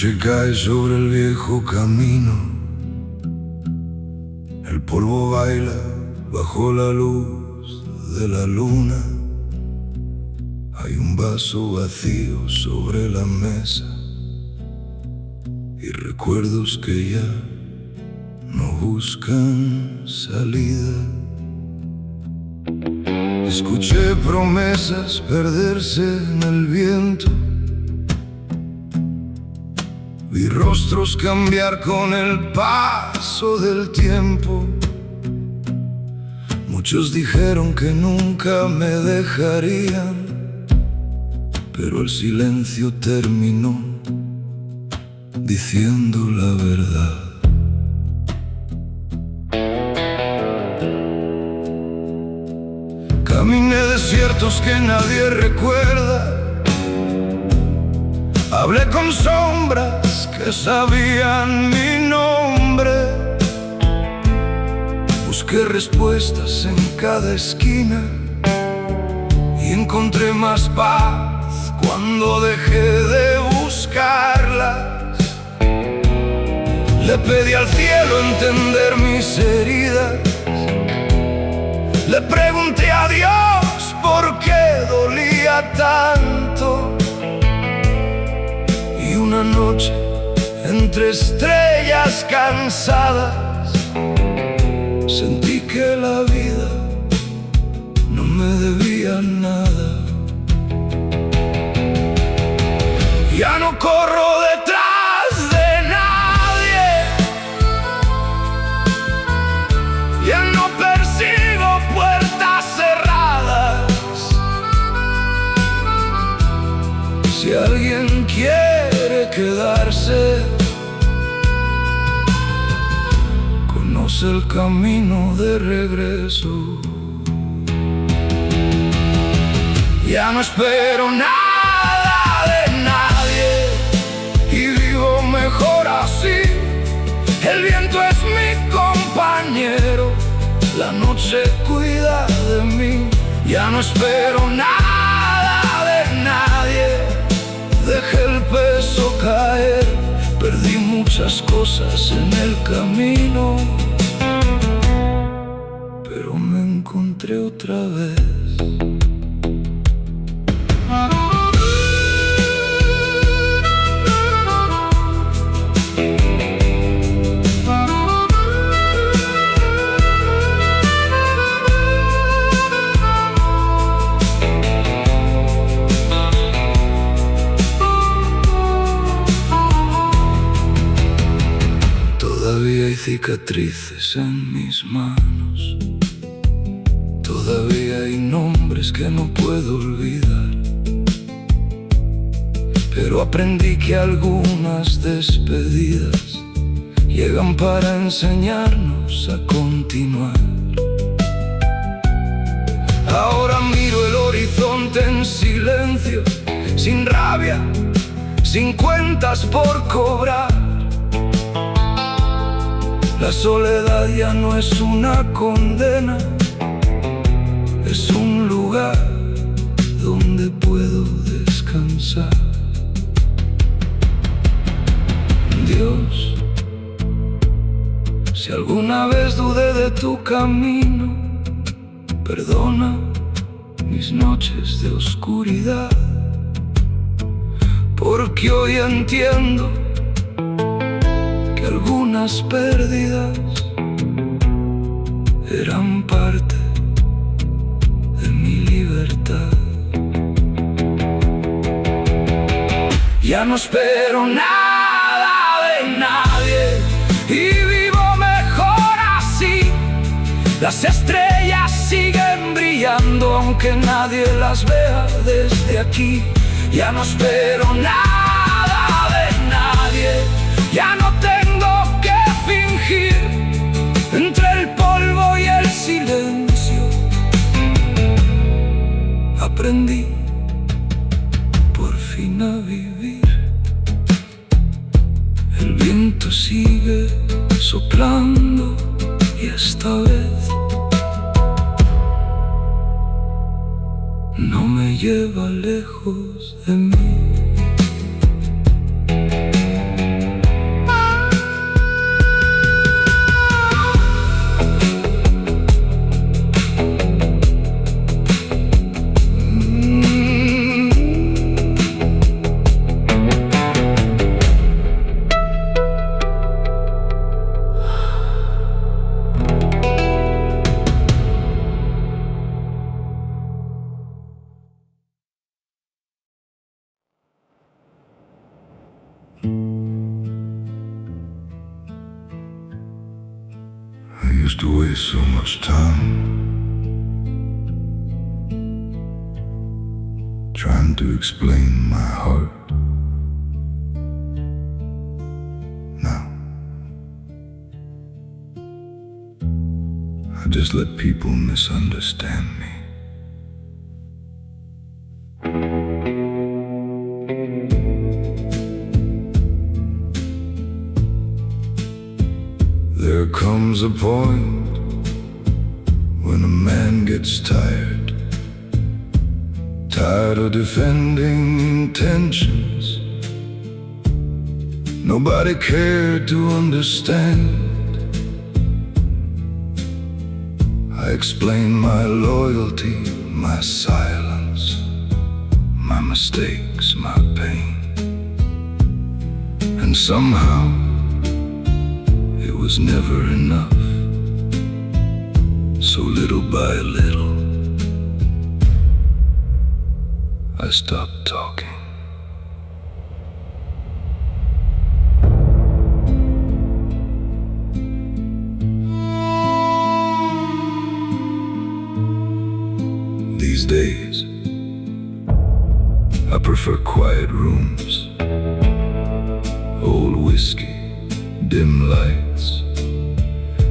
noche cae sobre el viejo camino, el polvo baila bajo la luz de la luna. Hay un vaso vacío sobre la mesa y recuerdos que ya no buscan salida. Escuché promesas perderse en el viento, vi rostros cambiar con el paso del tiempo. Muchos dijeron que nunca me dejarían, pero el silencio terminó diciendo la verdad. Caminé desiertos que nadie recuerda, hablé con sombras que sabían mi nombre. Busqué respuestas en cada esquina y encontré más paz cuando dejé de buscarlas. Le pedí al cielo entender mis heridas, le pregunté a Dios por qué dolía tanto. Y una noche, entre estrellas cansadas, sentí que la vida no me debía nada. Ya no corro detrás de nadie, ya no persigo puertas cerradas. Si alguien quiere quedarse, conoce el camino de regreso. Ya no espero nada de nadie y vivo mejor así. El viento es mi compañero, la noche cuida de mí. Ya no espero nada de nadie, dejé el peso caer. Perdí muchas cosas en el camino, pero me encontré otra vez. Todavía hay cicatrices en mis manos, todavía hay nombres que no puedo olvidar, pero aprendí que algunas despedidas llegan para enseñarnos a continuar. Ahora miro el horizonte en silencio, sin rabia, sin cuentas por cobrar. La soledad ya no es una condena, es un lugar donde puedo descansar. Dios, si alguna vez dudé de tu camino, perdona mis noches de oscuridad, porque hoy entiendo que algunas pérdidas eran parte de mi libertad. Ya no espero nada de nadie y vivo mejor así. Las estrellas siguen brillando aunque nadie las vea desde aquí. Ya no espero nada de nadie, ya no tengo que fingir. Entre el polvo y el silencio aprendí por fin a vivir. El viento sigue soplando y esta vez no me lleva lejos de mí. waste so much time trying to explain my heart. Now I just let people misunderstand me. There comes a point when a man gets tired of defending intentions nobody cared to understand. I explain my loyalty, my silence, my mistakes, my pain, and somehow it was never enough. So little by little I stopped talking. These days I prefer quiet rooms, old whiskey, dim lights,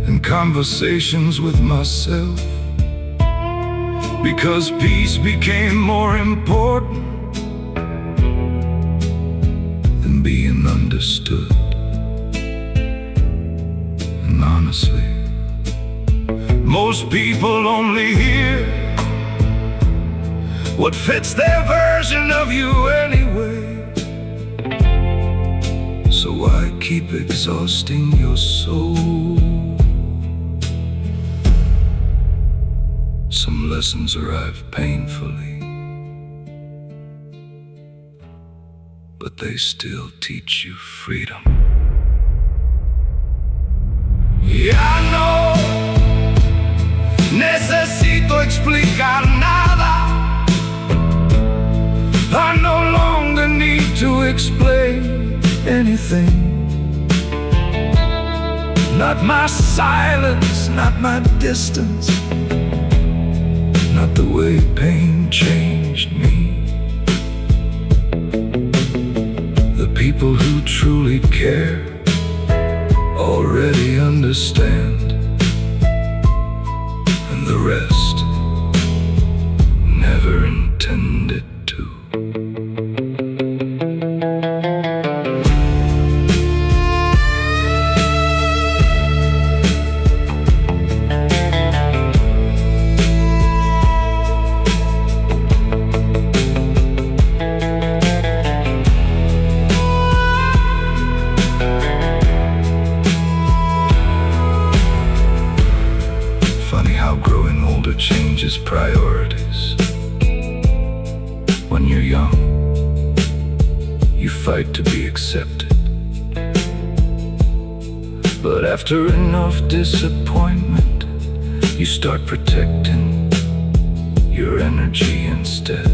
and conversations with myself, because peace became more important than being understood. And honestly, most people only hear what fits their version of you anyway. So why keep exhausting your soul? Some lessons arrive painfully, but they still teach you freedom. Ya no necesito explicar nada. I no longer need to explain anything. Not my silence, not my distance, not the way pain changed me. The people who truly care already understand, and the rest never intended to. Changes priorities. When you're young, you fight to be accepted, but after enough disappointment, you start protecting your energy instead.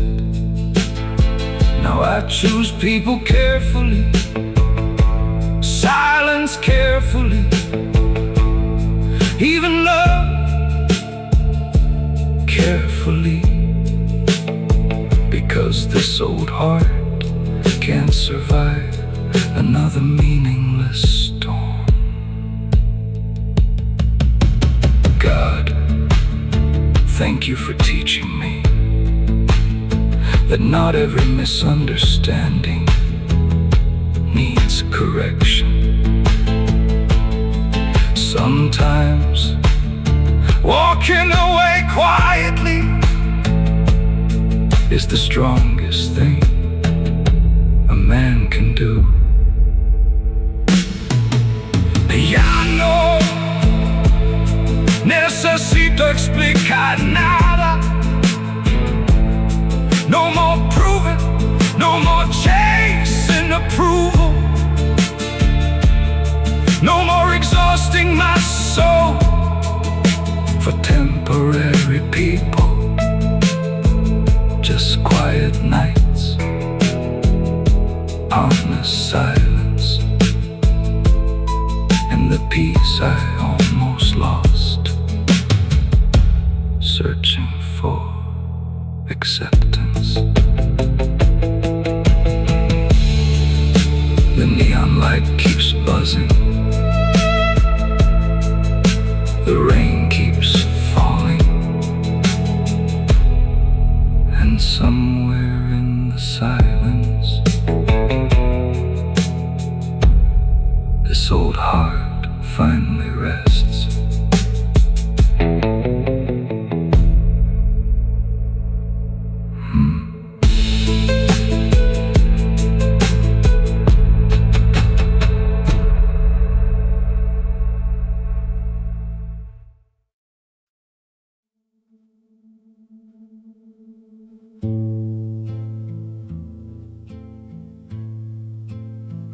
Now I choose people carefully, silence carefully, even love carefully, because this old heart can't survive another meaningless storm. God, thank you for teaching me that not every misunderstanding needs correction. Sometimes walking away quietly is the strongest thing a man can do. Ya no necesito explicar nada. No more proving, no more chasing approval, no more exhausting my soul for temporary people. Just quiet nights, honest silence, and the peace I almost lost. searching for acceptance. The neon light keeps buzzing. The rain keeps falling. And somewhere in the silence, this old heart finally rests.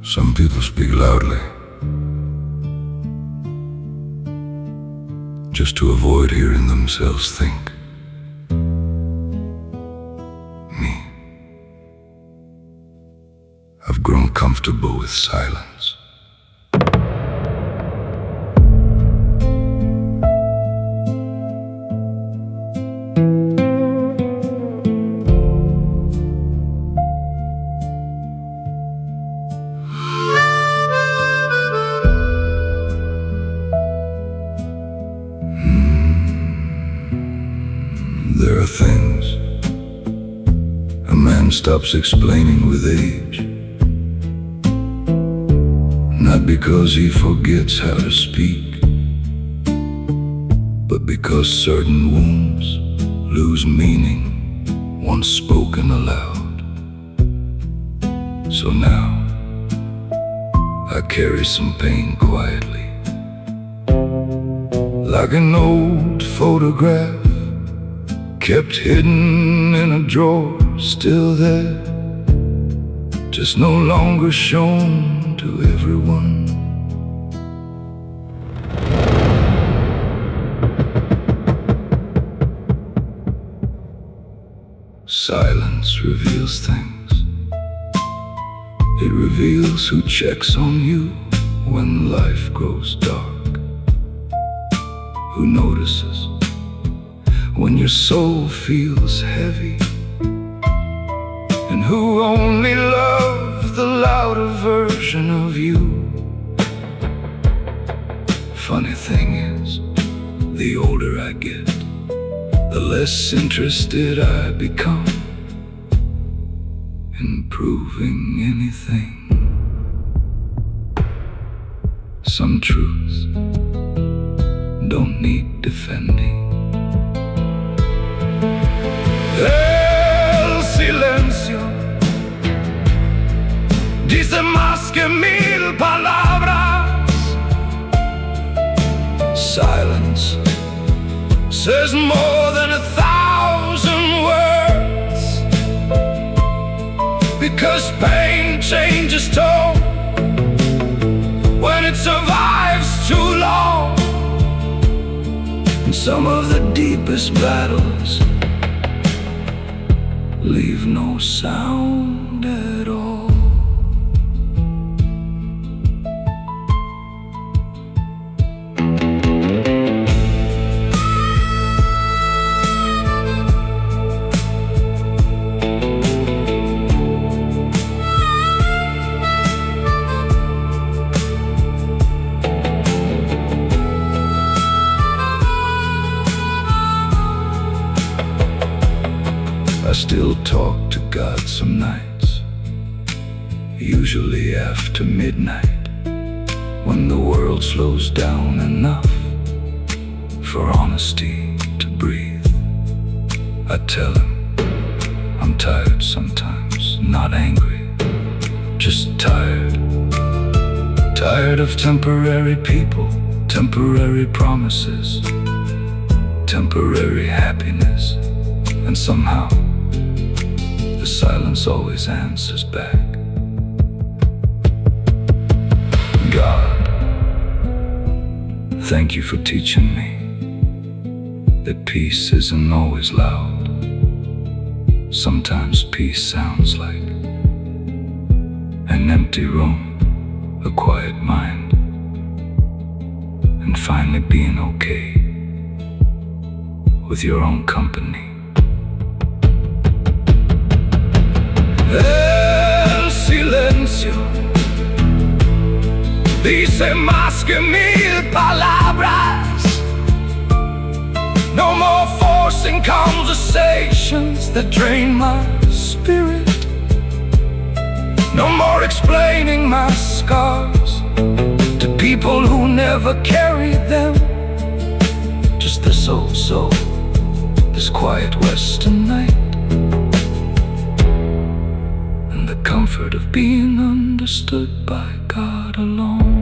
Some people speak loudly just to avoid hearing themselves think. Me, I've grown comfortable with silence. There are things a man stops explaining with age, not because he forgets how to speak, but because certain wounds lose meaning once spoken aloud. So now I carry some pain quietly, like an old photograph kept hidden in a drawer, still there, just no longer shown to everyone. Silence reveals things. It reveals who checks on you when life grows dark, who notices when your soul feels heavy, and who only loves the louder version of you. Funny thing is, the older I get, the less interested I become in proving anything. Some truths don't need defending. El silencio dice más que mil palabras. Silence says more than 1,000 words, because pain changes tone when it survives too long. And some of the deepest battles leave no sound at all. I still talk to God some nights, usually after midnight, when the world slows down enough for honesty to breathe. I tell him I'm tired sometimes, not angry, just tired. Tired of temporary people, temporary promises, temporary happiness, and somehow the silence always answers back. God, thank you for teaching me that peace isn't always loud. Sometimes peace sounds like an empty room, a quiet mind, and finally being okay with your own company. El silencio dice más que 1000 palabras. No more forcing conversations that drain my spirit. No more explaining my scars to people who never carried them. Just this old soul, this quiet western night, and the comfort of being understood by God alone.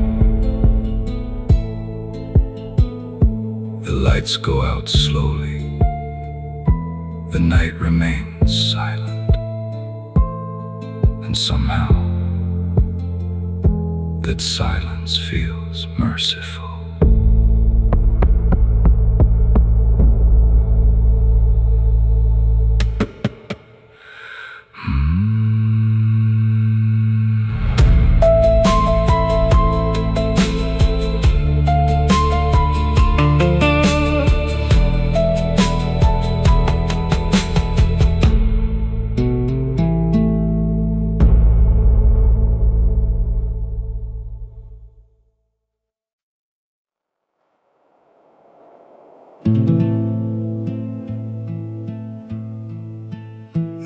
The lights go out slowly, the night remains silent, and somehow that silence feels merciful.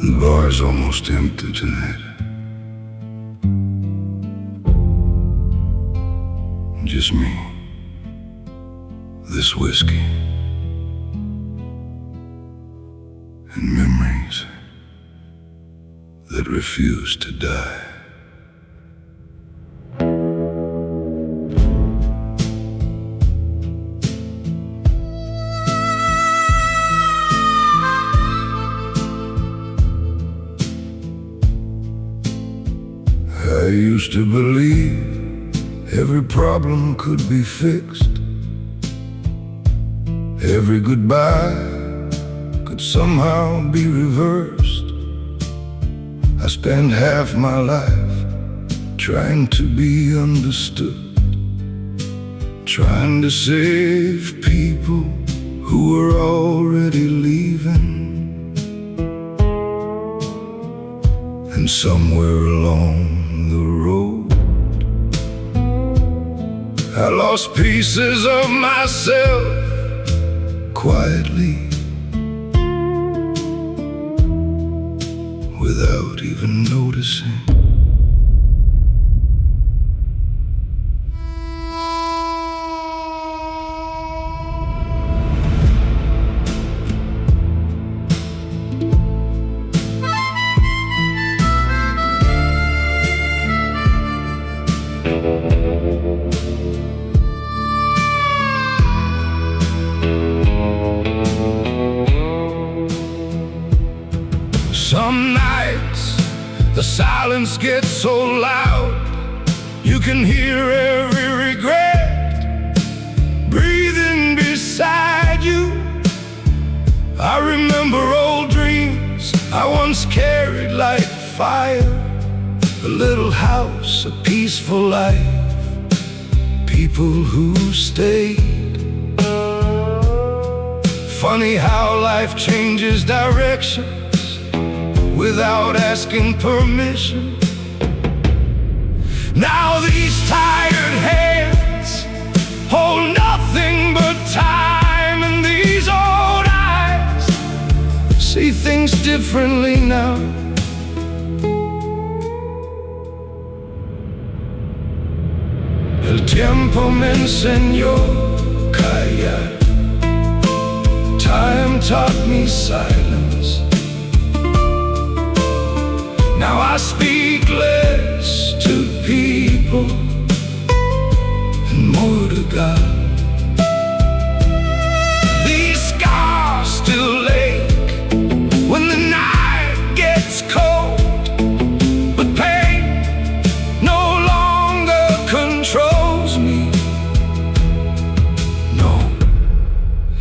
The bar is almost empty tonight. Just me, this whiskey, and memories that refuse to die. I used to believe every problem could be fixed. Every goodbye could somehow be reversed. I spent half my life trying to be understood, trying to save people who were already leaving. And somewhere along the road, I lost pieces of myself quietly, without even noticing. Some nights the silence gets so loud, you can hear every regret breathing beside you. I remember old dreams I once carried like fire, a little house, a peaceful life, people who stayed. Funny how life changes direction without asking permission. Now these tired hands hold nothing but time, and these old eyes see things differently now. El tiempo me enseñó callar. Time taught me silence. Now I speak less to people and more to God. These scars still ache when the night gets cold, but pain no longer controls me. No,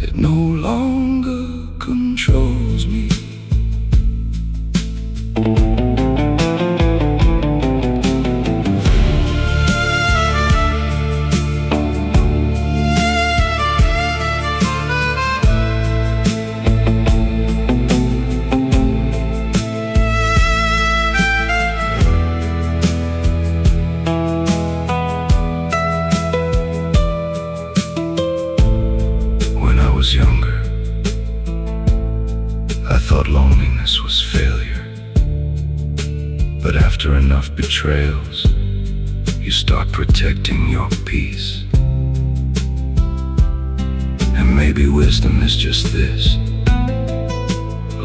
it no longer controls me. thought loneliness was failure, but after enough betrayals, you start protecting your peace. And maybe wisdom is just this: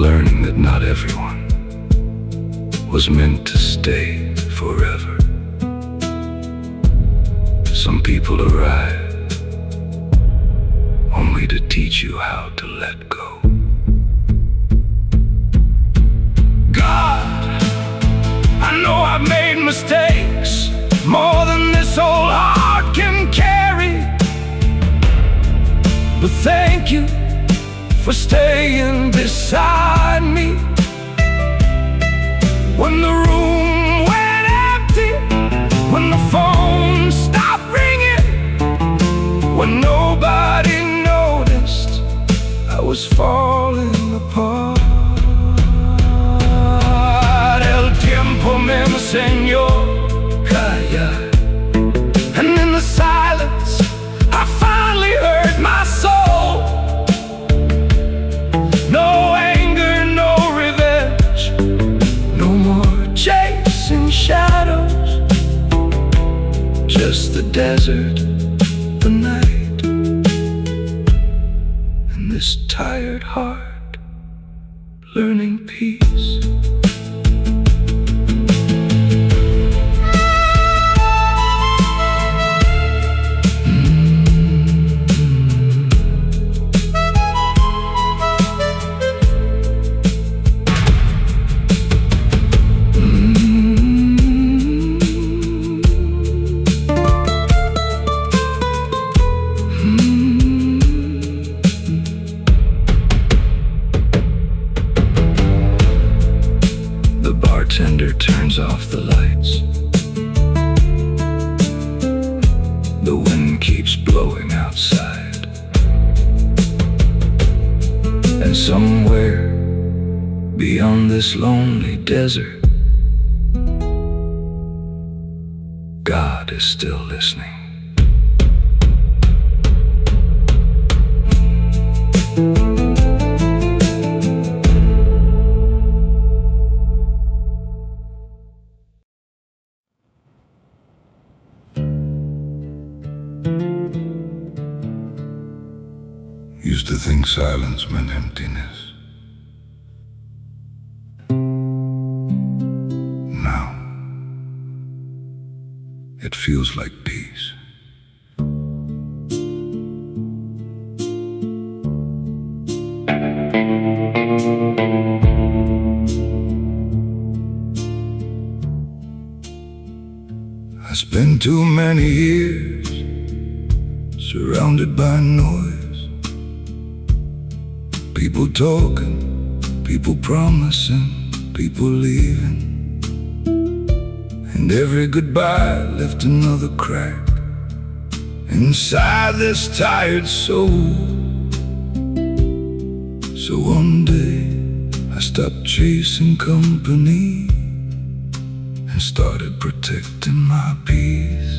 learning that not everyone was meant to stay forever. Some people arrive only to teach you how to let go. God, I know I've made mistakes, more than this old heart can carry. But thank you for staying beside me when the room went empty, when the phone stopped ringing, when nobody noticed I was falling apart. El tiempo me enseñó callar, and in the silence I finally heard my soul. No anger, no revenge, no more chasing shadows, just the desert, the night, and this tired heart learning peace. Bartender turns off the lights. The wind keeps blowing outside, and somewhere beyond this lonely desert, God is still listening. Used to think silence meant emptiness. Now, it feels like peace. I spent too many years surrounded by noise. People talking, people promising, people leaving, and every goodbye left another crack inside this tired soul. So one day I stopped chasing company and started protecting my peace.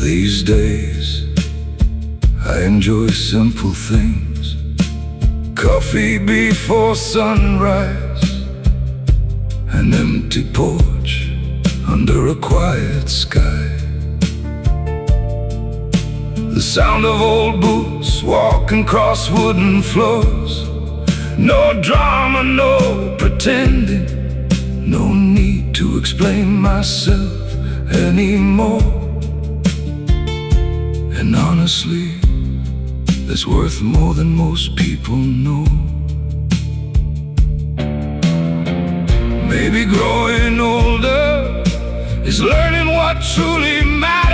These days, I enjoy simple things: coffee before sunrise, an empty porch under a quiet sky, the sound of old boots walking across wooden floors. No drama, no pretending, no need to explain myself anymore. And honestly, that's worth more than most people know. Maybe growing older is learning what truly matters.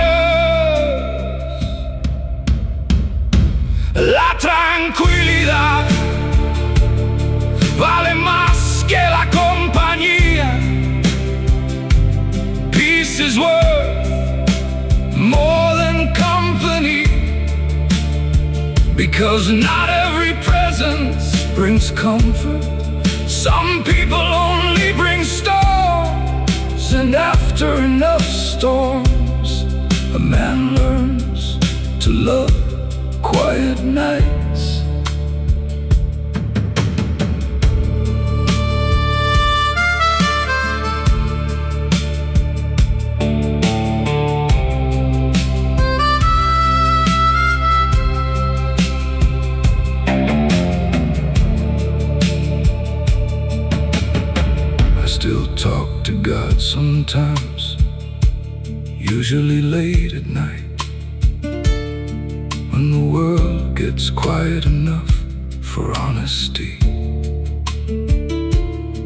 La tranquilidad vale más que la compañía. is worth more than company, because not every presence brings comfort. Some people only bring storms, and after enough storms, a man learns to love quiet nights. I still talk to God sometimes, usually late at night, when the world gets quiet enough for honesty.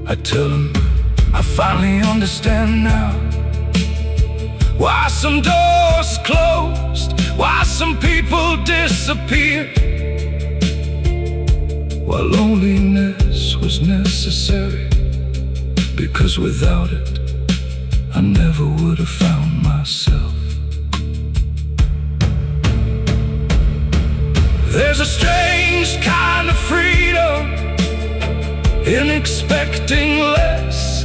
I tell him I finally understand now why some doors closed, why some people disappeared, why loneliness was necessary, because without it I never would have found myself. There's a strange kind of freedom in expecting less,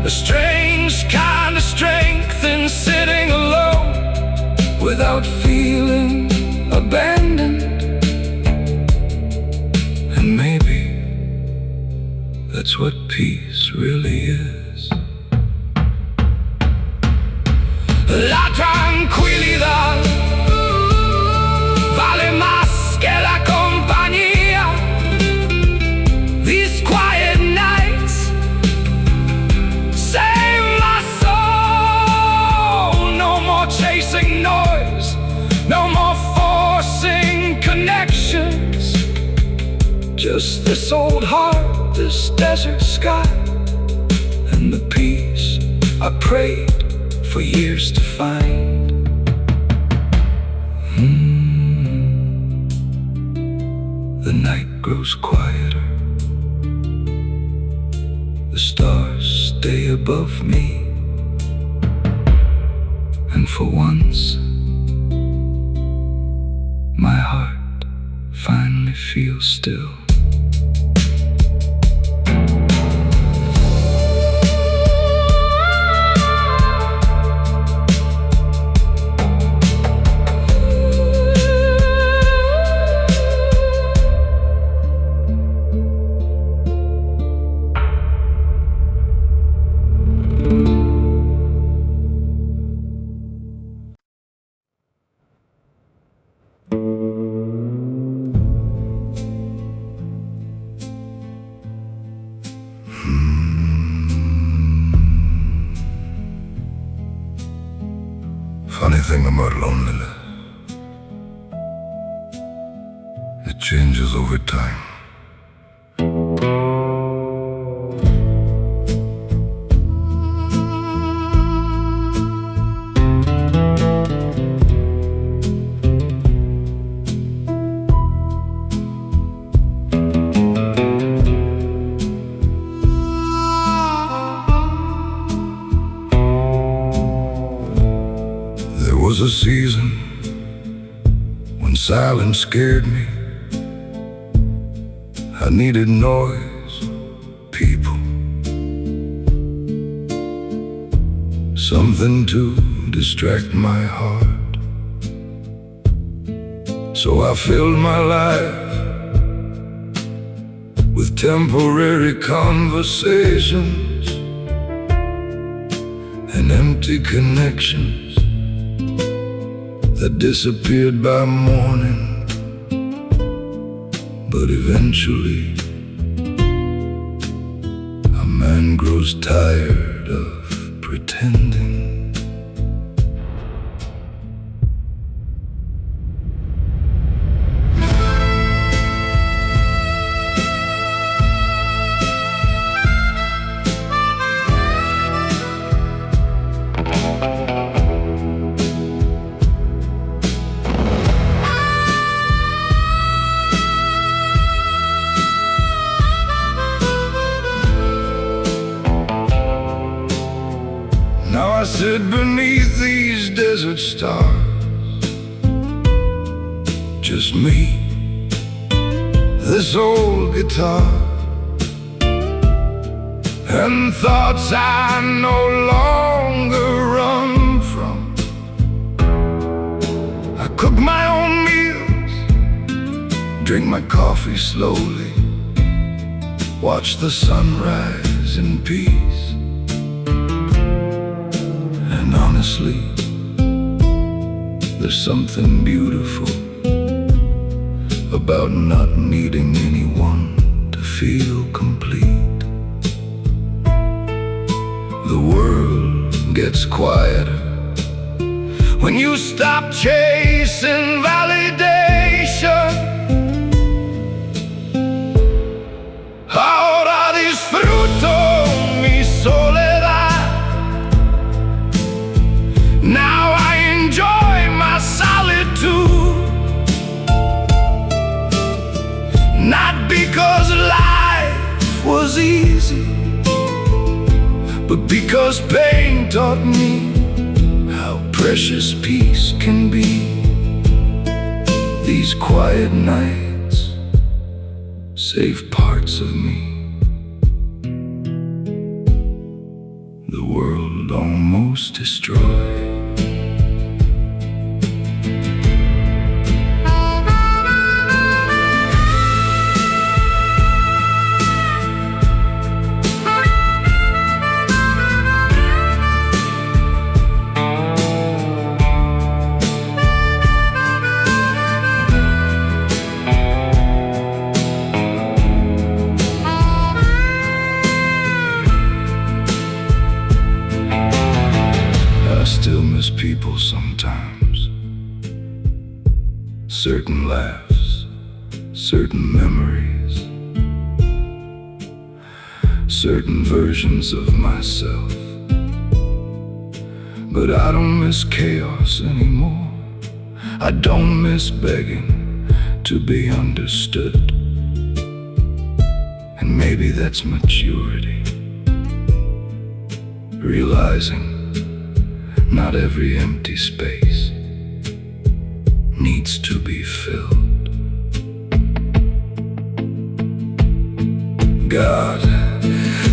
a strange kind of strength in sitting alone without feeling abandoned. And maybe that's what peace really is. La tranquilidad vale más que la compañía. These quiet nights save my soul. No more chasing noise, no more forcing connections. Just this old heart, this desert sky, and the peace I prayed for years to find. The night grows quieter, the stars stay above me, and for once my heart finally feels still. Funny thing about loneliness, it changes over time. There was a season when silence scared me. I needed noise, people, something to distract my heart. So I filled my life with temporary conversations and empty connections that disappeared by morning. But eventually a man grows tired of pretending. Now I sit beneath these desert stars, just me, this old guitar, and thoughts I no longer run from. I cook my own meals, drink my coffee slowly, watch the sunrise in peace. And honestly, there's something beautiful about not needing anyone to feel complete. The world gets quieter when you stop chasing validation. Ahora disfruto mi soledad. Now I enjoy my solitude. Not because life was easy, but because pain taught me how precious peace can be. These quiet nights save parts of me. The world almost destroyed. People sometimes, certain laughs, certain memories, certain versions of myself. But I don't miss chaos anymore. I don't miss begging to be understood. And maybe that's maturity, realizing not every empty space needs to be filled. God,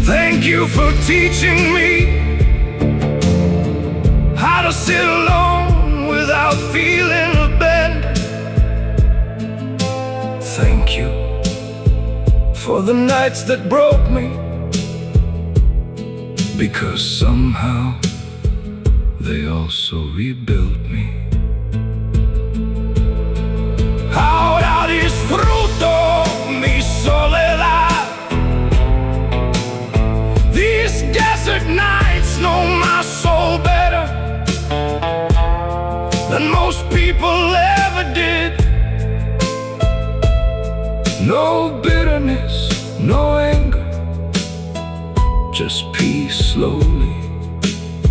thank you for teaching me how to sit alone without feeling abandoned. Thank you for the nights that broke me, because somehow they also rebuilt me. Ahora disfruto mi soledad. These desert nights know my soul better than most people ever did. No bitterness, no anger, just peace slowly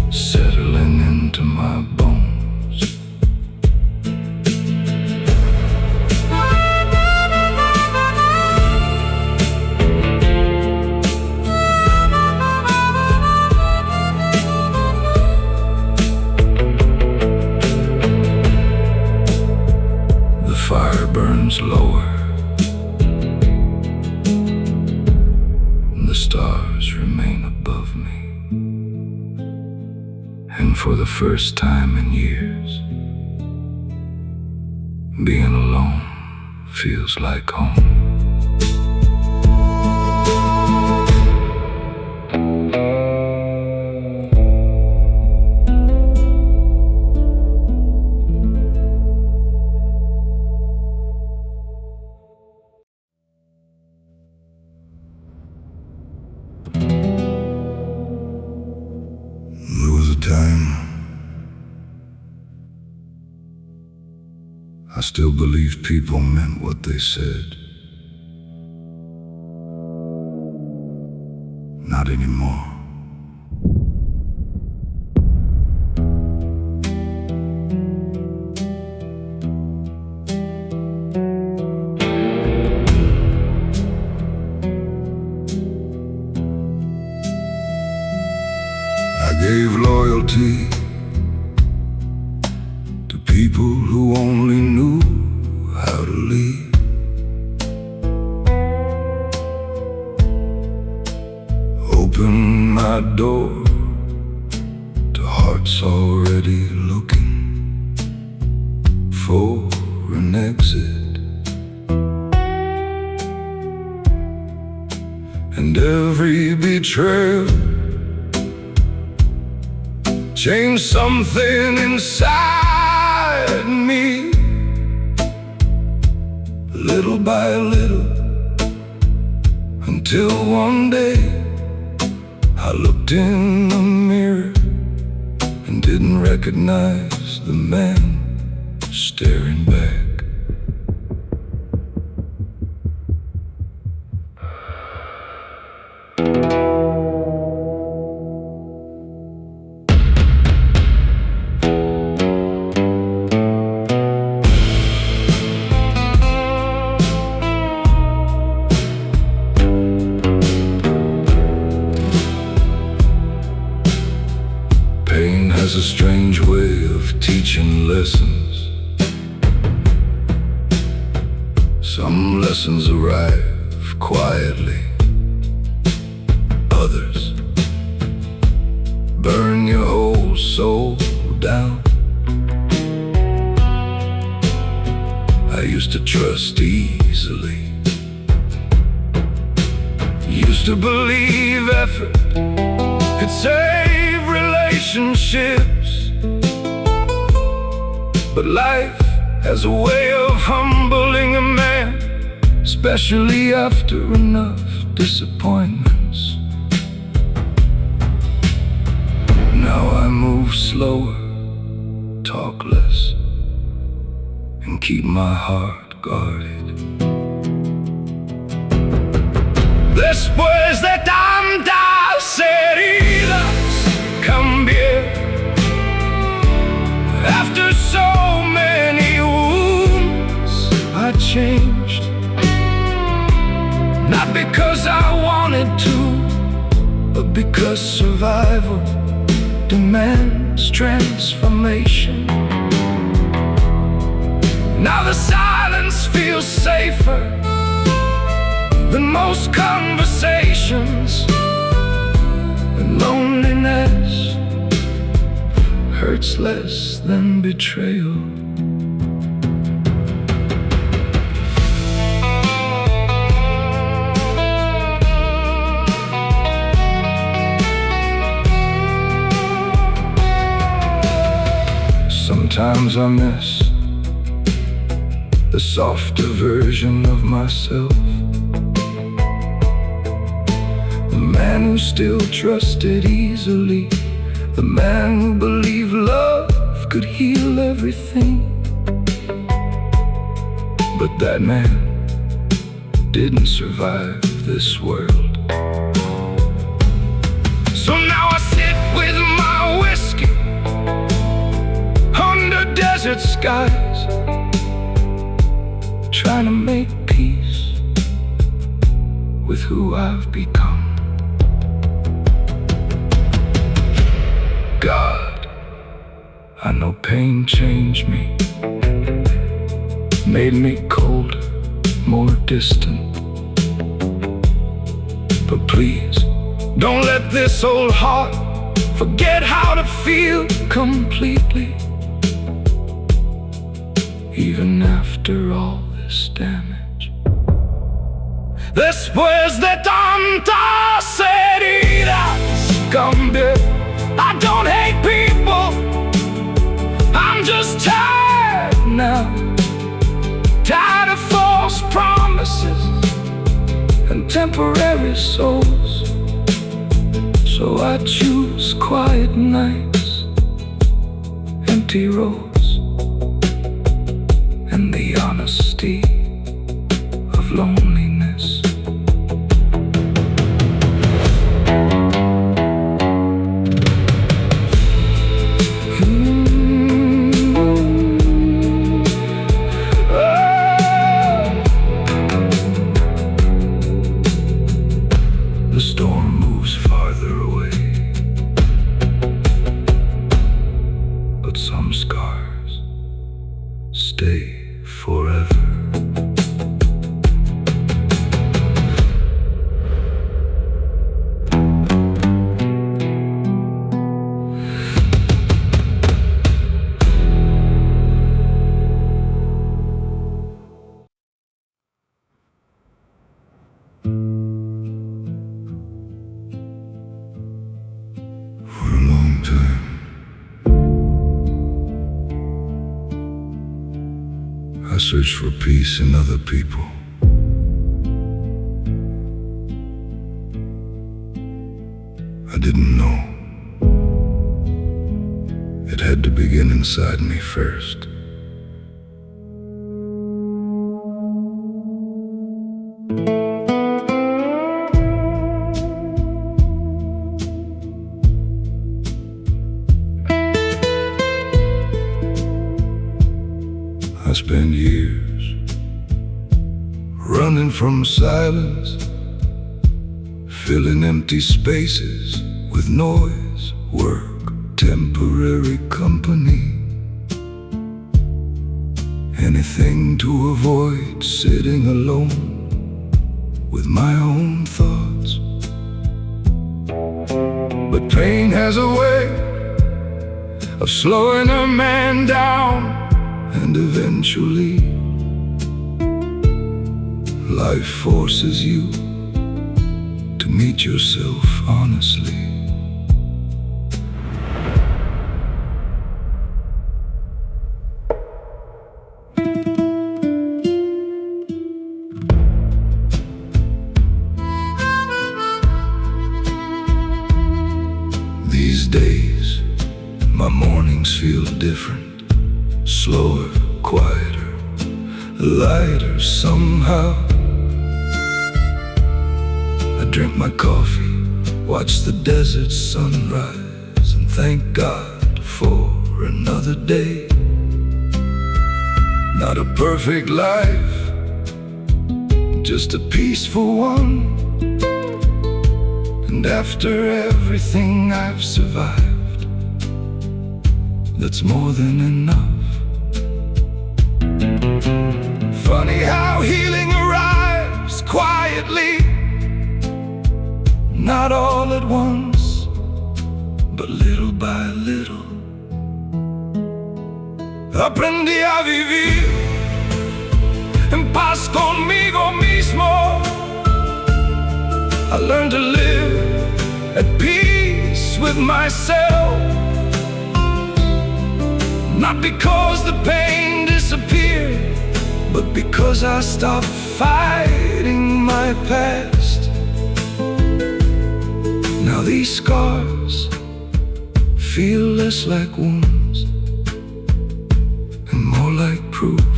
settling into my bones. The fire burns lower, and the stars remain above me. And for the first time in years, being alone feels like home. I still believe people meant what they said. Not anymore. I gave loyalty to people who only knew how to lead. Opened my door to hearts already looking for an exit. And every betrayal changed something inside me. Little by little, until one day I looked in the mirror and didn't recognize the man staring back. Pain has a strange way of teaching lessons. Some lessons arrive quietly, others burn your whole soul down. I used to trust easily, used to believe effort could save relationships, but life has a way of humbling a man, especially after enough disappointments. Now I move slower, talk less, and keep my heart guarded. Después de tantas heridas cambié. After so many wounds I changed. Not because I wanted to, but because survival demands transformation. Now the silence feels safer than most conversations, and loneliness hurts less than betrayal. Sometimes I miss the softer version of myself, the man who still trusted easily, the man who believed love could heal everything. But that man didn't survive this world. So now I sit with my whiskey under desert skies, trying to make peace with who I've become. God, I know pain changed me, made me colder, more distant. But please, don't let this old heart forget how to feel completely, even after all this damage. Después de tantas heridas cambié. I don't hate people, I'm just tired now. Tired of false promises and temporary souls. So I choose quiet nights, empty roads, and the honesty of loneliness. The storm moves farther away. search for peace in other people. I didn't know. It had to begin inside me first. I spent years running from silence, filling empty spaces with noise, work, temporary company. Anything to avoid sitting alone with my own thoughts. But pain has a way of slowing a man down, and eventually life forces you to meet yourself honestly. These days, my mornings feel different. Slower, quieter, lighter somehow. I drink my coffee, watch the desert sunrise, and thank God for another day. Not a perfect life, just a peaceful one. And after everything I've survived, that's more than enough. Funny how healing arrives quietly, not all at once, but little by little. Aprendí a vivir en paz conmigo mismo. I learned to live at peace with myself. Not because the pain disappeared, but because I stopped fighting my past. Now these scars feel less like wounds and more like proof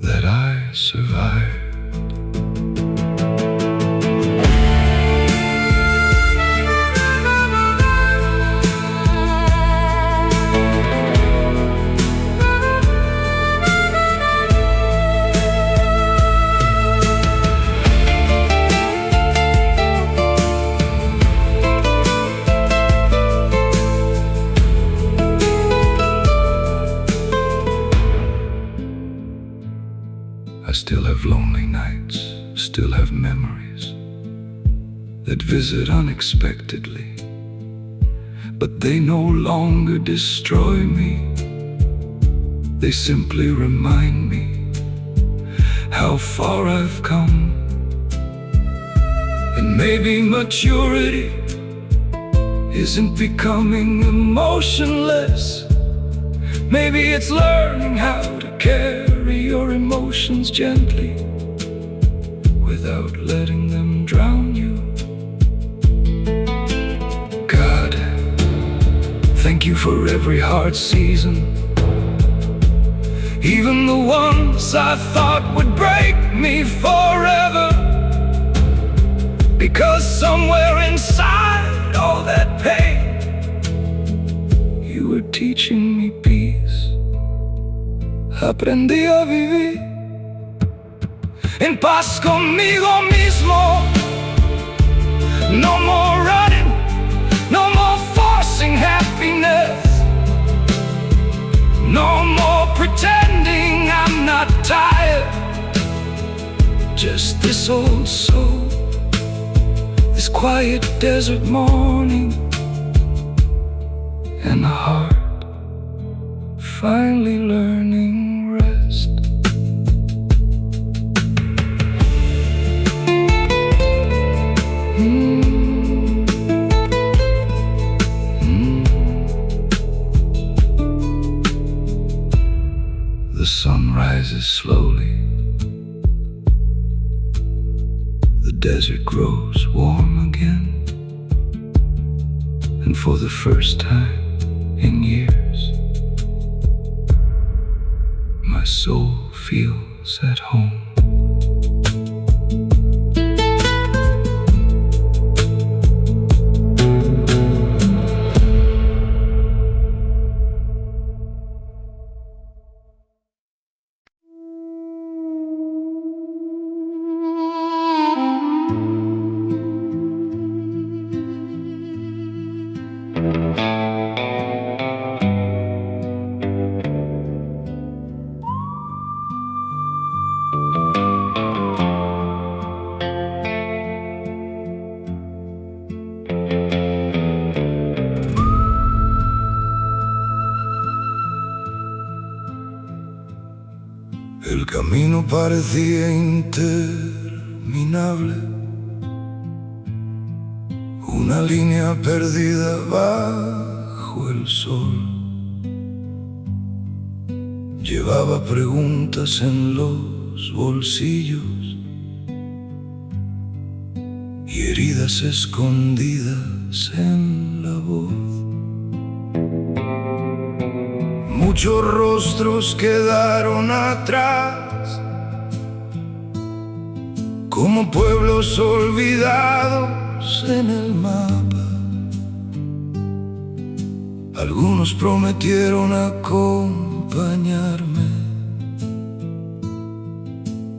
that I survived. I still have lonely nights, still have memories that visit unexpectedly, but they no longer destroy me. They simply remind me how far I've come. And maybe maturity isn't becoming emotionless. Maybe it's learning how to carry your emotions gently without letting them drown you. God, thank you for every hard season, even the ones I thought would break me forever. Because somewhere inside all that pain, you were teaching me peace. Aprendí a vivir en paz conmigo mismo. No more running, no more forcing happiness, no more pretending I'm not tired. Just this old soul, this quiet desert morning, and a heart finally learning rest. The the sun rises slowly. The desert grows warm again. And for the first time in years, my soul feels at home. El camino parecía interminable, una línea perdida bajo el sol. Llevaba preguntas en los bolsillos y heridas escondidas en la voz. Muchos rostros quedaron atrás, como pueblos olvidados en el mapa. Algunos prometieron acompañarme,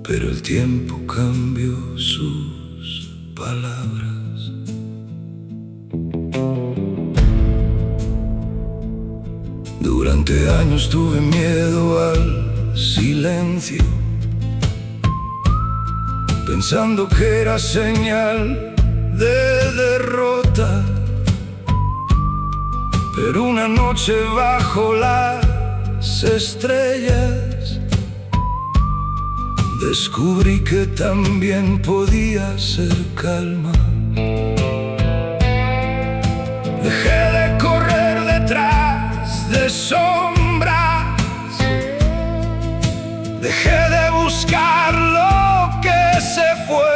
pero el tiempo cambió sus palabras. Durante años tuve miedo al silencio, pensando que era señal de derrota. Pero una noche bajo las estrellas descubrí que también podía ser calma. Dejé de correr detrás de sombras, dejé de buscar lo que se fue,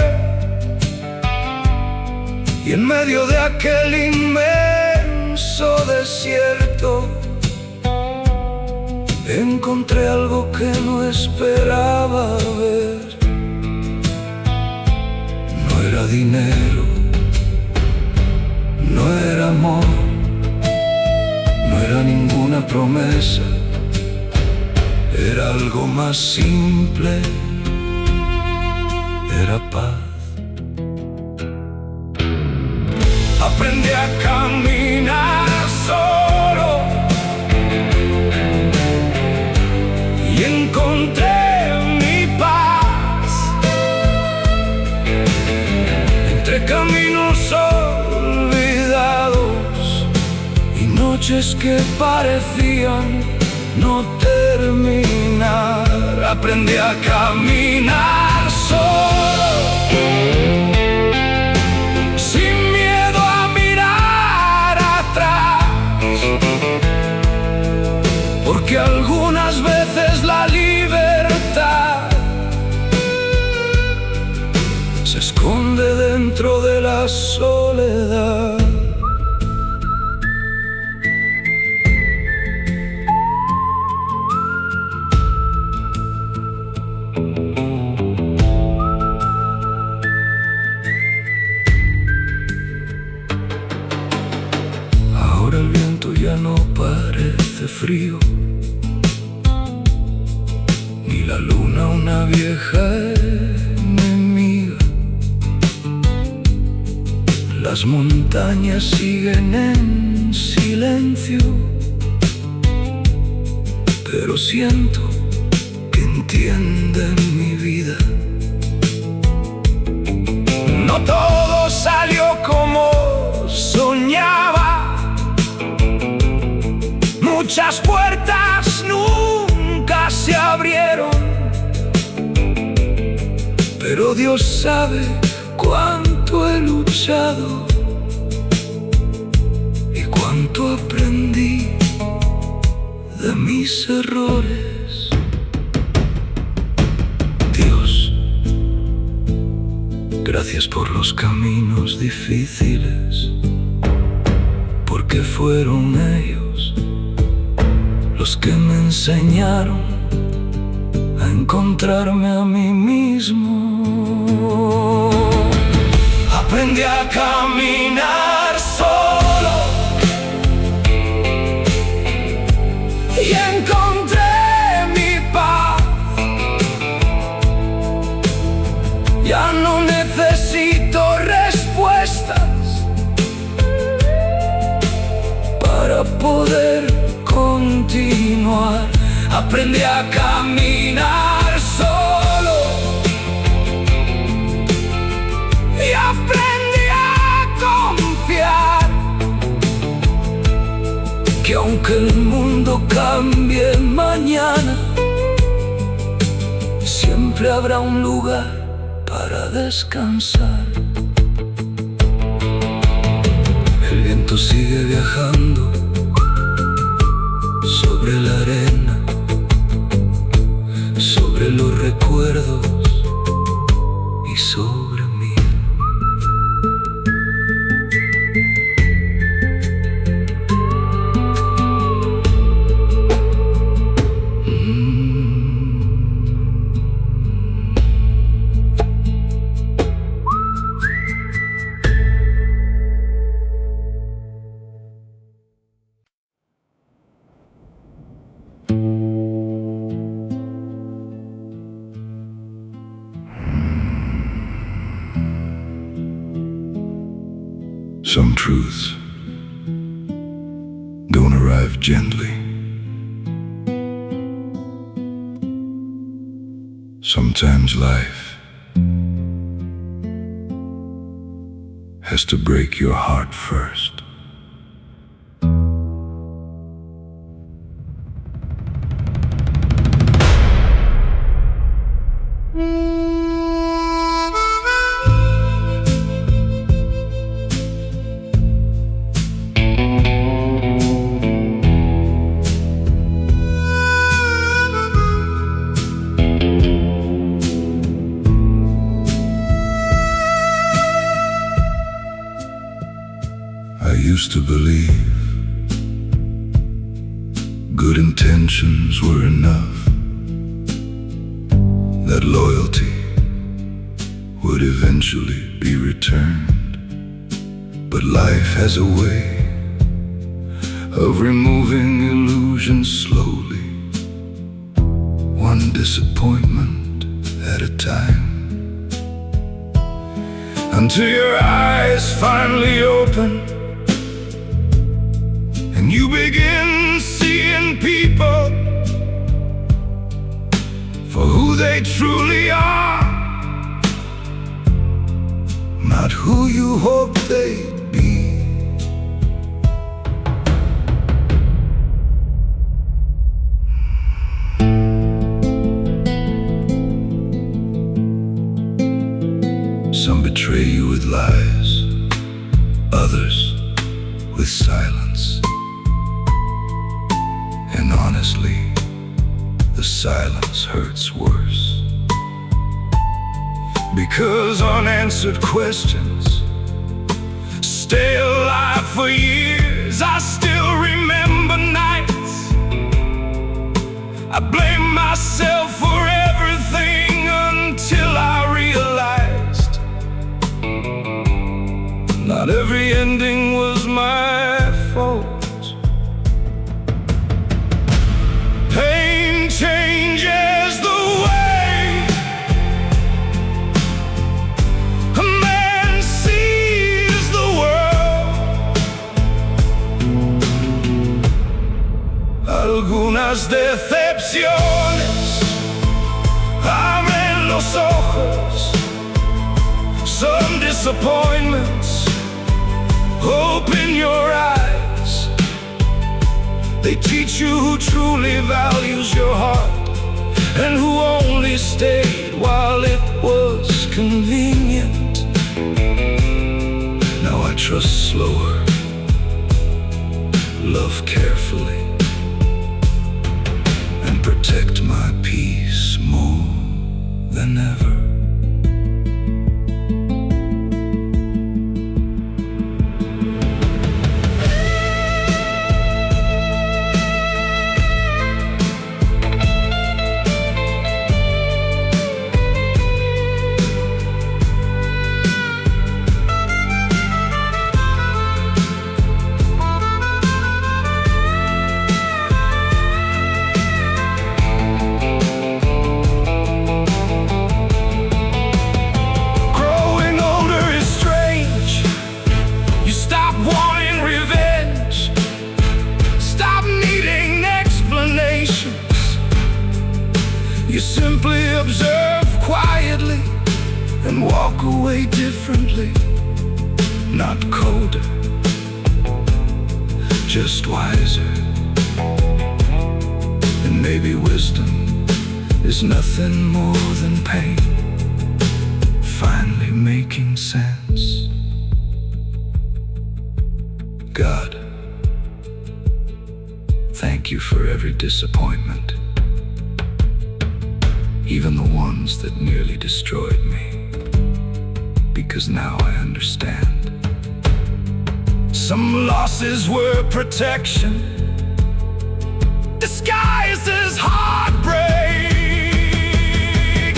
y en medio de aquel inmenso desierto encontré algo que no esperaba ver. No era dinero, no era amor, no era ninguna promesa, era algo más simple, era paz. Aprendí a caminar solo y encontré mi paz entre caminos olvidados y noches que parecían no terminar. Aprendí a caminar solo, sin miedo a mirar atrás, porque algunas veces la libertad se esconde dentro de la soledad. Ahora el viento ya no parece frío, ni la luna una vieja enemiga. Las montañas siguen en silencio, pero siento que entienden mi vida. No todo salió como soñaba, muchas puertas nunca se abrieron, pero Dios sabe cuánto he luchado y cuánto aprendí de mis errores. es por los caminos difíciles, porque fueron ellos los que me enseñaron a encontrarme a mí mismo. Aprendí a caminar solo y encontré mi paz. Ya no necesito respuestas para poder continuar. Aprendí a caminar solo y aprendí a confiar que aunque el mundo cambie mañana, siempre habrá un lugar para descansar. El viento sigue viajando sobre la arena, sobre los recuerdos y sobre mí. Some truths don't arrive gently. Sometimes life has to break your heart first. I used to believe good intentions were enough, that loyalty would eventually be returned. But life has a way of removing illusions slowly, one disappointment at a time, until your eyes finally open and you begin seeing people for who they truly are, not who you hoped they'd be. Some betray you with lies, others with silence. And honestly, the silence hurts worse, because unanswered questions stay alive for years. I still remember nights I blame myself for everything, until I realized not every ending was my fault. Pain changes the way a man sees the world. Algunas decepciones abren los ojos. Some disappointments open your eyes. They teach you who truly values your heart, and who only stayed while it was convenient. Now I trust slower, love carefully, and protect my peace more than ever. differently, not colder, just wiser. And maybe wisdom is nothing more than pain finally making sense. God, thank you for every disappointment, even the ones that nearly destroyed me, because now I understand. Some losses were protection disguised as heartbreak.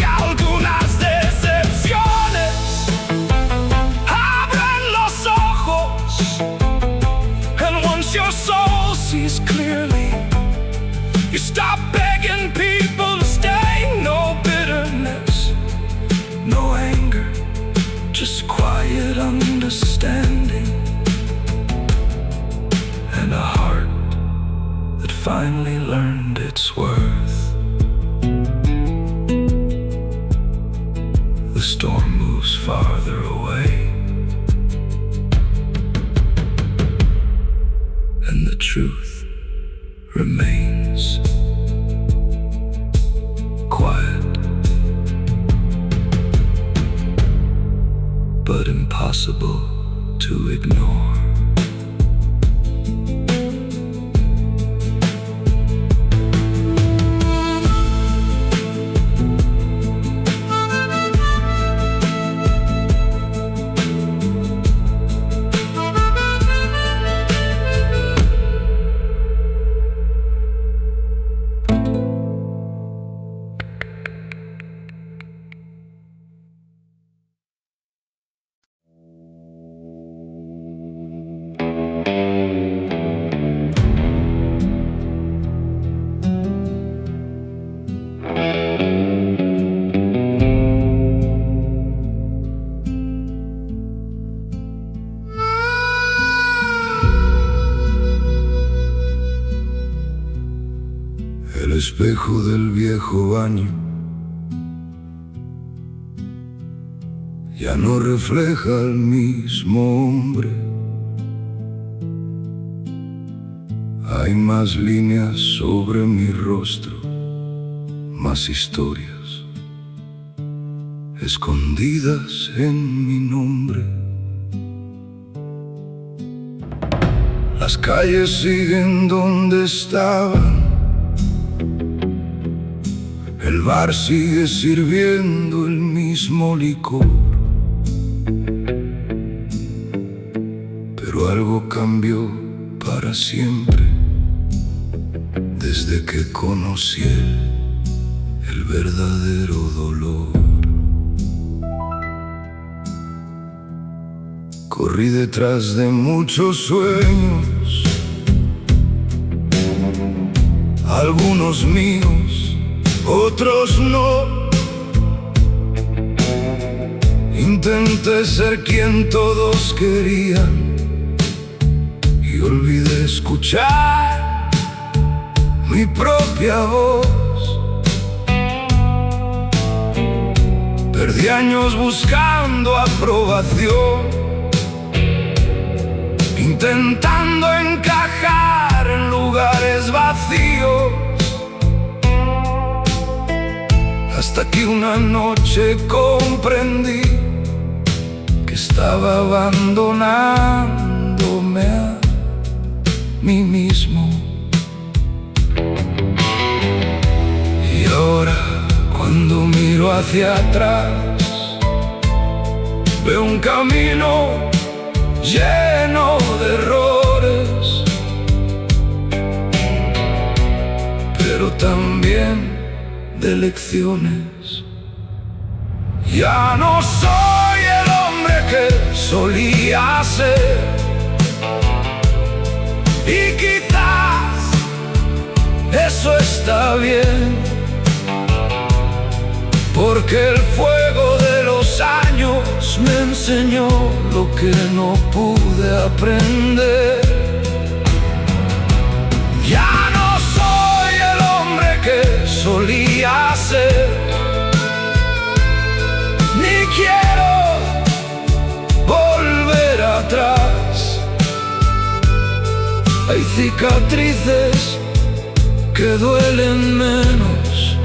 Algunas decepciones abren los ojos, and once your soul sees clearly, you stop begging people to stay. No bitterness, no anger, just quiet understanding, and a heart that finally learned its worth. The storm moves farther away, and the truth remains quiet, but impossible to ignore. El espejo del viejo baño ya no refleja al mismo hombre. Hay más líneas sobre mi rostro, más historias escondidas en mi nombre. Las calles siguen donde estaban, el bar sigue sirviendo el mismo licor, pero algo cambió para siempre desde que conocí el verdadero dolor. Corrí detrás de muchos sueños, algunos míos, otros no. Intenté ser quien todos querían y olvidé escuchar mi propia voz. Perdí años buscando aprobación, intentando encajar en lugares vacíos, hasta que una noche comprendí que estaba abandonándome a mí mismo. Y ahora, cuando miro hacia atrás, veo un camino lleno de errores, pero también de lecciones. Ya no soy el hombre que solía ser, y quizás eso está bien, porque el fuego de los años me enseñó lo que no pude aprender. Ya no soy el hombre que solía ser, ni quiero Hay cicatrices que duelen menos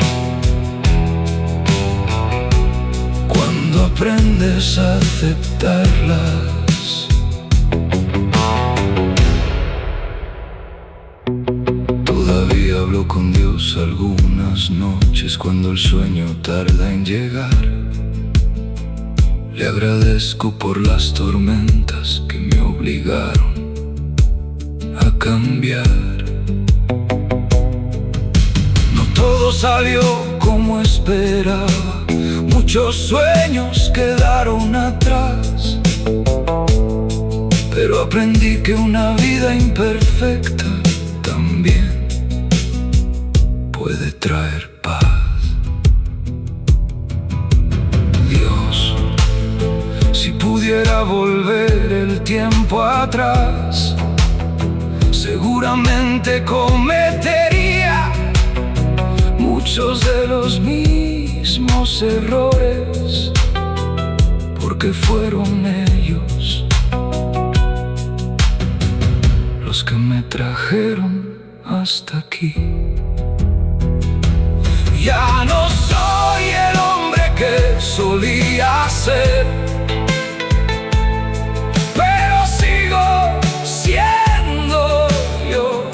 cuando aprendes a aceptarlas. Todavía hablo con Dios algunas noches cuando el sueño tarda en llegar. Le agradezco por las tormentas que me obligaron a cambiar. No todo salió como esperaba, muchos sueños quedaron atrás, pero aprendí que una vida imperfecta también puede traer paz. Dios, si pudiera volver el tiempo atrás, seguramente cometería muchos de los mismos errores, porque fueron ellos los que me trajeron hasta aquí. Ya no soy el hombre que solía ser, pero sigo siendo yo,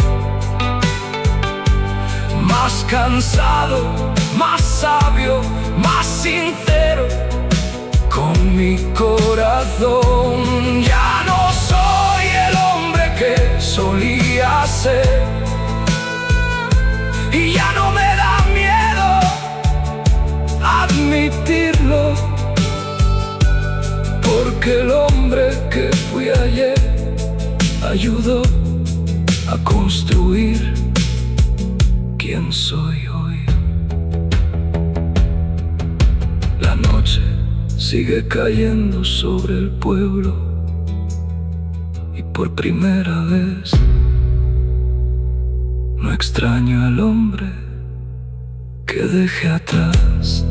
más cansado, más sabio, más sincero con mi corazón. Ya no soy el hombre que solía ser, y ya no me da miedo admitirlo, porque el hombre que fui ayer ayudó a construir quién soy hoy. La noche sigue cayendo sobre el pueblo, y por primera vez no extraño al hombre que dejé atrás.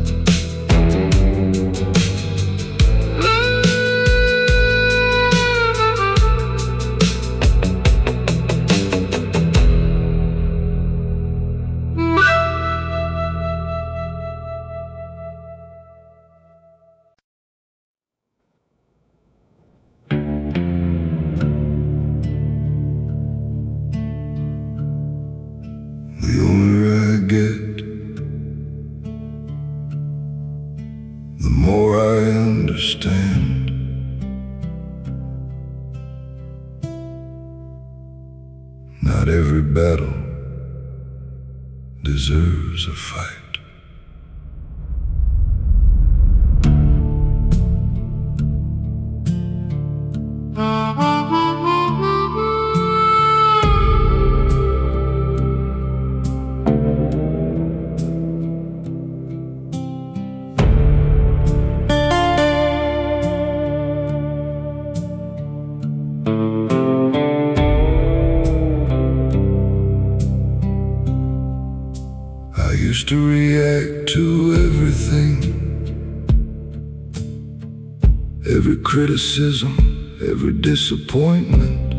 The older I get, the more I understand. Not every battle deserves a fight. I used to react to everything, every criticism, every disappointment,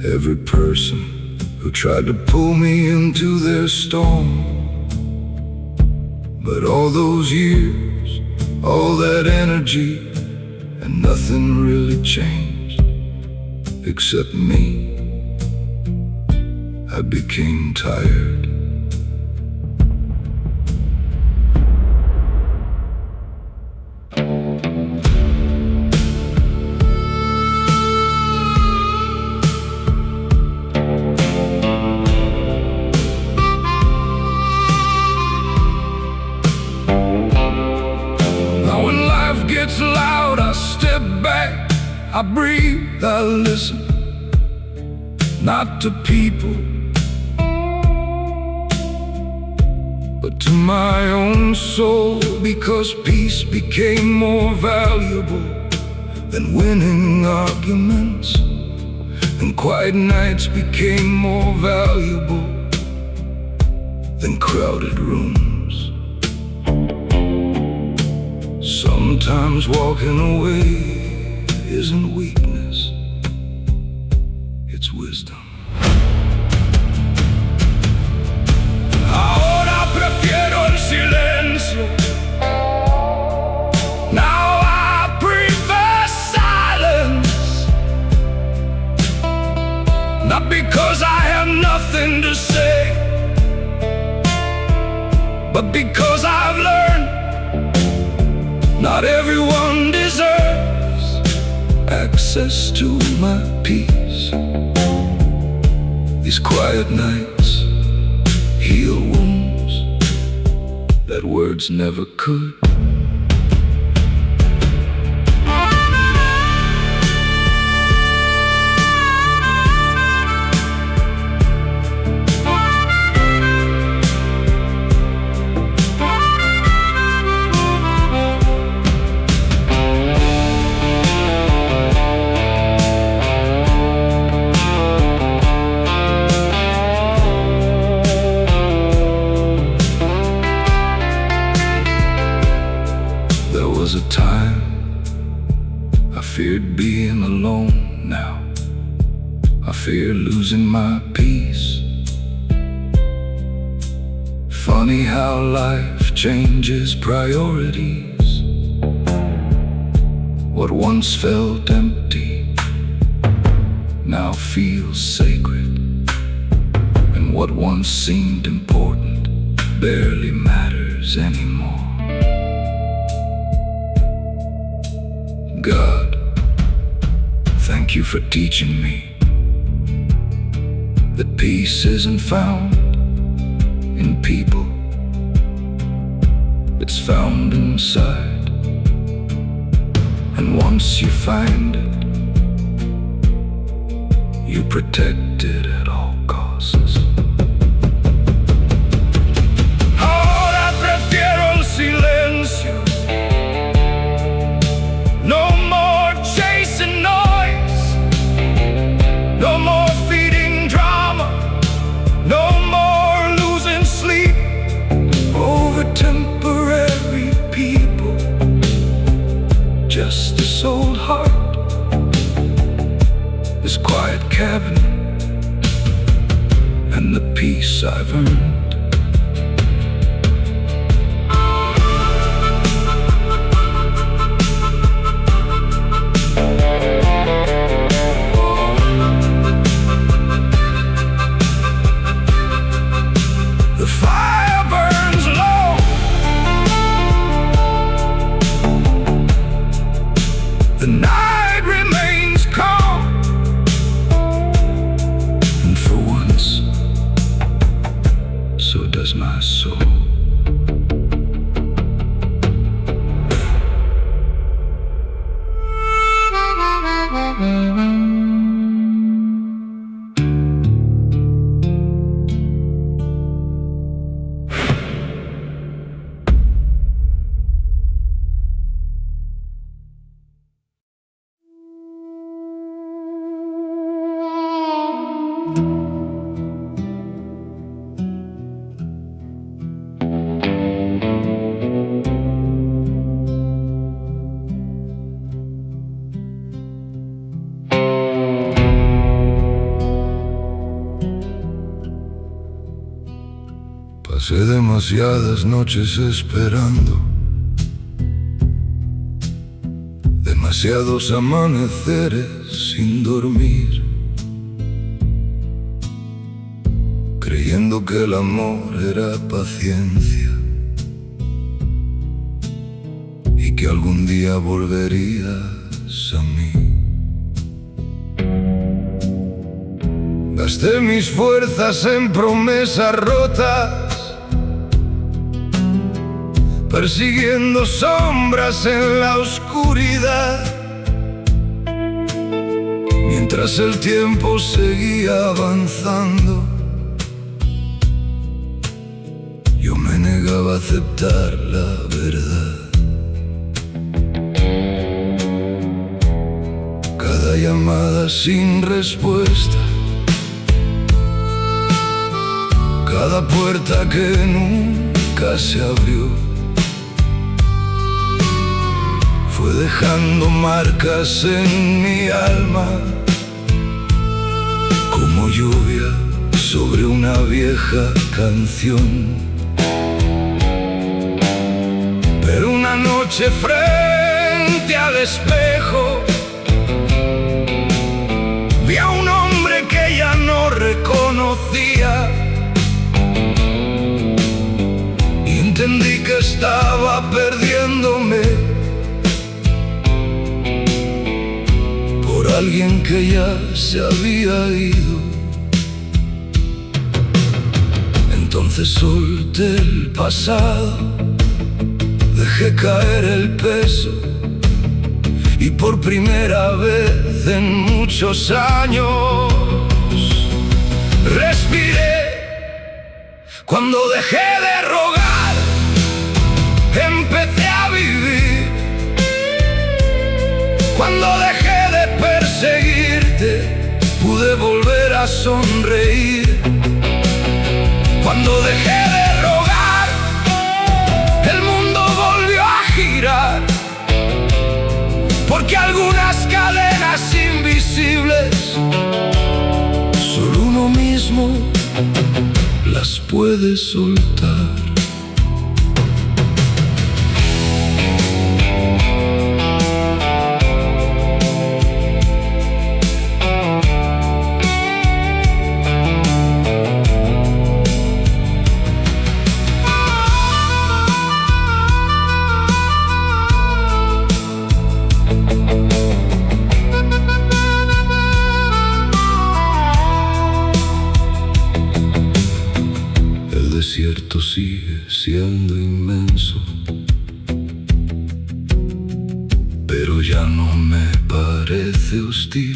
every person who tried to pull me into their storm. But all those years, all that energy, and nothing really changed except me. I became tired. Now when life gets loud, I step back, I breathe, I listen, not to people, but to my own soul, because peace became more valuable than winning arguments, and quiet nights became more valuable than crowded rooms. Sometimes walking away isn't weakness, its wisdom. Ahora prefiero el silencio. Now I prefer silence. Not because I have nothing to say, but because I've learned not everyone deserves access to my peace. These quiet nights heal wounds that words never could. There was a time I feared being alone. Now I fear losing my peace. Funny how life changes priorities. What once felt empty now feels sacred, and what once seemed important barely matters anymore. God, thank you for teaching me that peace isn't found in people, it's found inside. And once you find it, you protect it at all costs. Ahora prefiero el silencio. No more chasing noise. No more feeding drama. No more losing sleep over temporary people. Just this old heart, this quiet cabin, and the peace I've earned. The fire burns low. The night remains calm. And for once, so does my soul. Pasé demasiadas noches esperando, demasiados amaneceres sin dormir, creyendo que el amor era paciencia y que algún día volverías a mí. Gasté mis fuerzas en promesas rotas, persiguiendo sombras en la oscuridad, mientras el tiempo seguía avanzando. Yo me negaba a aceptar la verdad. Cada llamada sin respuesta, cada puerta que nunca se abrió, fue dejando marcas en mi alma como lluvia sobre una vieja canción. Pero una noche frente al espejo vi a un hombre que ya no reconocía y entendí que estaba perdiéndome por alguien que ya se había ido. Entonces solté el pasado, dejé caer el peso y por primera vez en muchos años respiré. Cuando dejé de rogar, empecé a vivir. Cuando dejé de perseguirte, pude volver a sonreír. Cuando dejé de rogar, el mundo volvió a girar, porque algunas cadenas invisibles solo uno mismo las puede soltar. El desierto sigue siendo inmenso, pero ya no me parece hostil.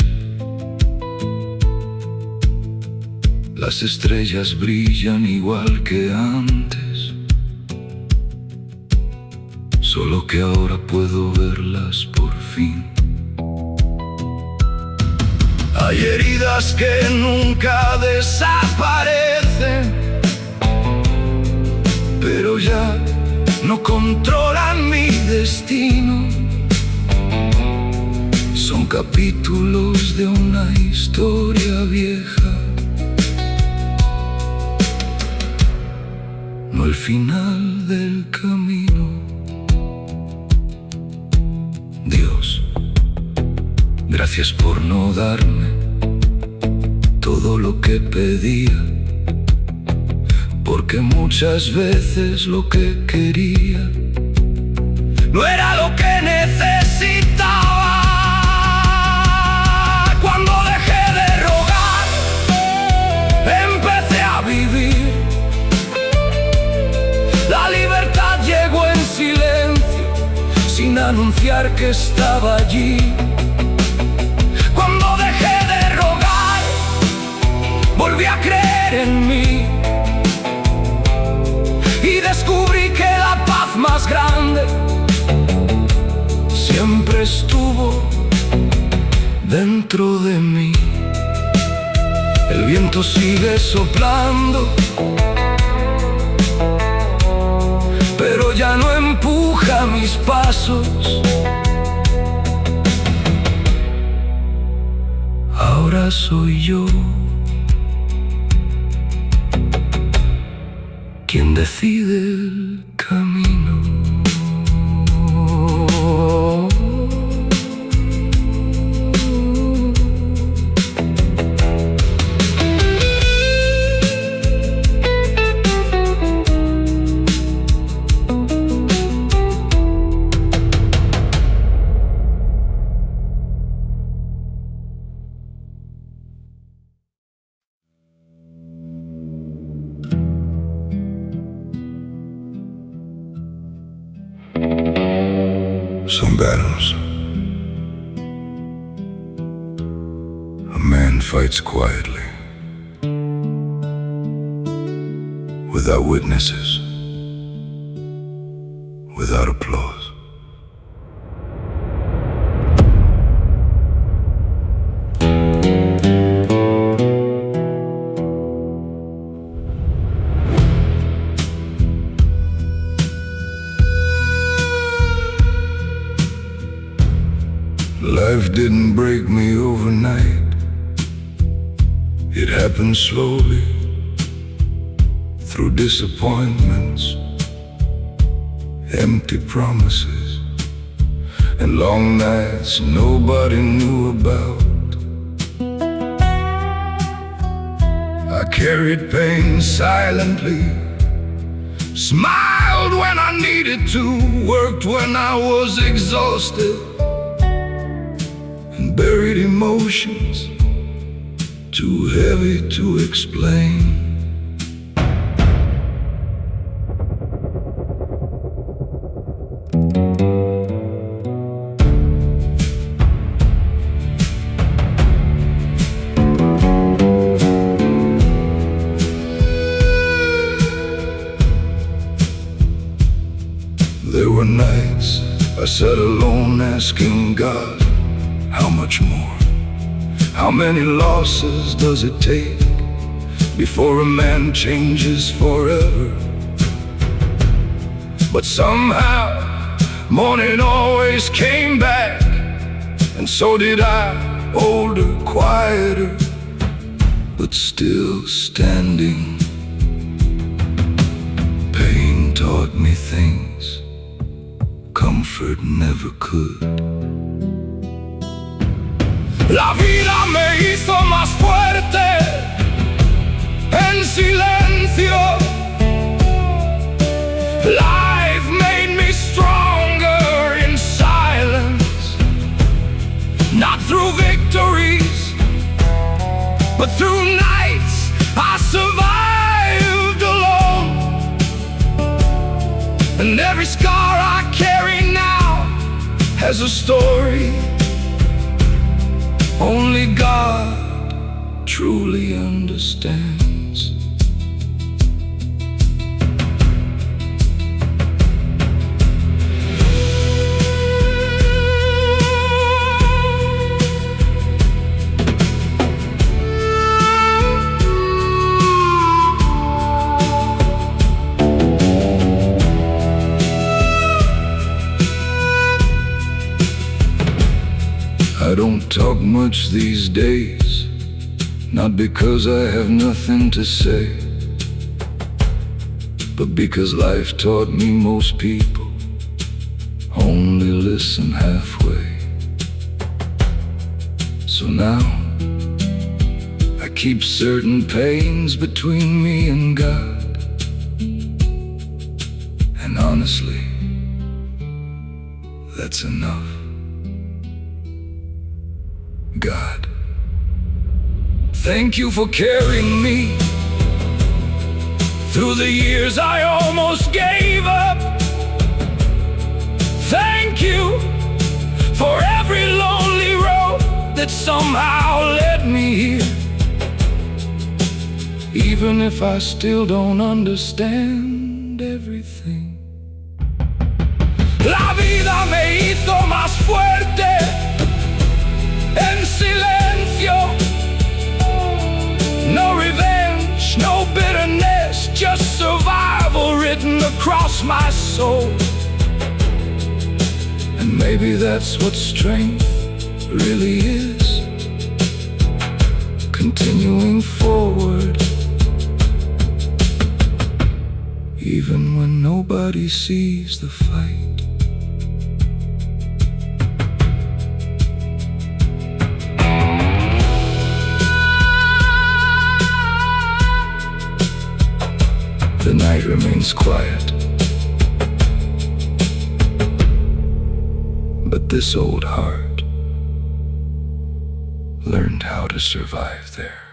Las estrellas brillan igual que antes, solo que ahora puedo verlas por fin. Hay heridas que nunca desaparecen, pero ya no controlan mi destino. Son capítulos de una historia vieja, no el final del camino. Dios, gracias por no darme todo lo que pedía, porque muchas veces lo que quería no era lo que necesitaba. Cuando dejé de rogar, empecé a vivir. La libertad llegó en silencio, sin anunciar que estaba allí. Cuando dejé de rogar, volví a creer en mí y descubrí que la paz más grande siempre estuvo dentro de mí. El viento sigue soplando, pero ya no empuja mis pasos. Ahora soy yo quien decide el camino. Some battles a man fights quietly, without witnesses, without applause. Life didn't break me overnight. It happened slowly, through disappointments, empty promises, and long nights nobody knew about. I carried pain silently, smiled when I needed to, worked when I was exhausted, and buried emotions too heavy to explain. There were nights I sat alone asking God, how much more? How many losses does it take before a man changes forever? But somehow morning always came back, and so did I, older, quieter, but still standing. Pain taught me things comfort never could. La vida me hizo más fuerte en silencio. Life made me stronger in silence, not through victories, but through nights I survived alone. And every scar I carry now has a story only God truly understands. I don't talk much these days, not because I have nothing to say, but because life taught me most people only listen halfway. So now I keep certain pains between me and God, and honestly, that's enough. God, thank you for carrying me through the years I almost gave up. Thank you for every lonely road that somehow led me here, even if I still don't understand everything. La vida me hizo más fuerte en silencio. No revenge, no bitterness, just survival written across my soul. And maybe that's what strength really is, continuing forward, even when nobody sees the fight. The night remains quiet, but this old heart learned how to survive there.